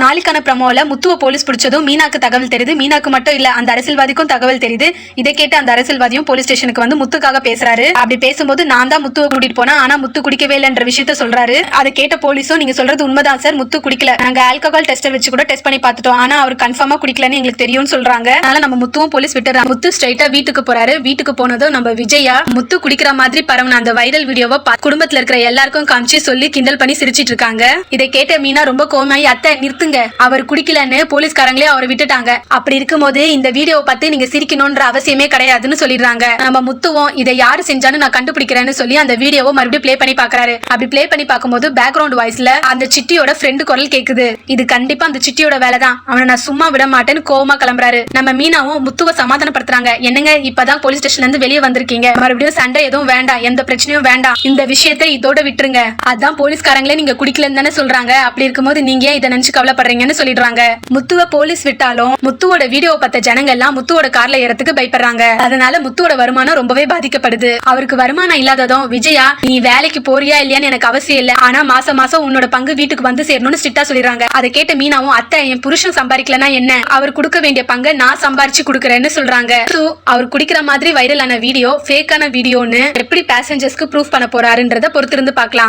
நாளைக்கான ப்ரமோல முத்துவ போலீஸ் பிடிச்சதும் மீனாக்கு தகவல் தெரியுது. மீனாக்கு மட்டும் இல்ல, அந்த அரசியல்வாதிக்கும் தகவல் தெரியுது. இதை கேட்டு அந்த அரசியல்வாதியும் போலீஸ் ஸ்டேஷனுக்கு வந்து முத்துக்காக பேசுறாரு. அப்படி பேசும்போது நான் தான் முத்துவை கூட்டிட்டு போனா, ஆனா முத்து குடிக்கவே இல்லைன்ற விஷயத்த சொல்றாரு. அதை கேட்ட போலீஸும் நீங்க சொல்றது உண்மைதான் சார், முத்து குடிக்கல, நாங்க ஆல்கஹால் டெஸ்டர் வச்சு கூட டெஸ்ட் பண்ணி பார்த்துட்டோம், ஆனா அவர் கன்ஃபார்மா குடிக்கலன்னு எங்களுக்கு தெரியும்னு சொல்றாங்க. அதனால நம்ம முத்துவும் போலீஸ் விட்டுறாங்க. முத்து ஸ்ட்ரைட்டா வீட்டுக்கு போறாரு. வீட்டுக்கு போனதும் நம்ம விஜயா முத்து குடிக்கிற மாதிரி பரவன அந்த வைரல் வீடியோவை குடும்பத்துல இருக்கிற எல்லாருக்கும் காமிச்சு சொல்லி கிண்டல் பண்ணி சிரிச்சிட்டு இருக்காங்க. இதை கேட்ட மீனா ரொம்ப கோமாயி, அத்தை நிறுத்துங்க, அவர் குடிக்கலன்னு போலீஸ்காரங்களே அவரை விட்டுட்டாங்க, அப்படி இருக்கும்போது இந்த வீடியோவை பார்த்து நீங்க சிரிக்கணும்ன்ற அவசியமே கிடையாதுன்னு சொல்லிடுறாங்க. நம்ம முத்துவும் இதை யாரு செஞ்சான்னு நான் கண்டுபிடிக்கிறேன்னு சொல்லி அந்த வீடியோவை மறுபடியும் ப்ளே பண்ணி பாக்குறாரு. அப்படி ப்ளே பண்ணி பார்க்கும்போது பேக்ரவுண்ட் வாய்ஸ்ல அந்த சிட்டியோட ஃப்ரெண்டு குரல் கேக்குது. இது கண்டிப்பா அந்த சிட்டியோட வேலை தான், அவனை நான் சும்மா விட மாட்டேன்னு கோவமா கிளம்புறாரு. நம்ம மீனாவும் முத்துவை சமாதானப்படுத்துறாங்க. என்னங்க இப்பதான் போலீஸ் ஸ்டேஷன்ல இருந்து வெளியே வந்திருக்கீங்க, மறுபடியும் சண்டை எதுவும் வேண்டாம், எந்த பிரச்சனையும் வேண்டாம், இந்த விஷயத்தை இதோட விட்டுருங்க, அதான் போலீஸ்காரங்களே நீங்க குடிக்கலன்னு தானே சொல்றாங்க, அப்படி இருக்கும்போது நீங்க இதை நினைச்சு கவலைப்படுறீங்கன்னு சொல்லிடுறாங்க. முத்துவ போலீஸ் விட்டாலும் முத்துவோட வீடியோவை பார்த்த ஜனங்க எல்லாம் முத்துவோட கார்ல ஏறதுக்கு பயப்படுறாங்க. அதனால முத்துவோட வருமானம் ரொம்பவே பாதிக்கப்படுது. அவருக்கு வருமானம் இல்லாததும் விஜயா நீ வேலைக்கு போறியா இல்லையான்னு எனக்கு அவசியம் இல்ல, ஆனா மாசம் மாசம் உன்னோட பங்கு வீட்டுக்கு வந்து சேரணும்னு ஸ்ட்ரிக்ட்டா சொல்லிடுறாங்க. அதை கேட்ட மீனாவும் அத்தை என் புருஷன் சம்பாதிக்கலனா என்ன, அவர் கொடுக்க வேண்டிய பங்கை நான் சம்பாரிச்சு கொடுக்கறேன்னு சொல்றாங்க. அவர் குடிக்கிற மாதிரி வைரலான வீடியோ ஃபேக்கான வீடியோன்னு எப்படி பேசஞ்சர்ஸ்க்கு ப்ரூஃப் பண்ண போறாருன்றத பொறுத்திருந்து பார்க்கலாம்.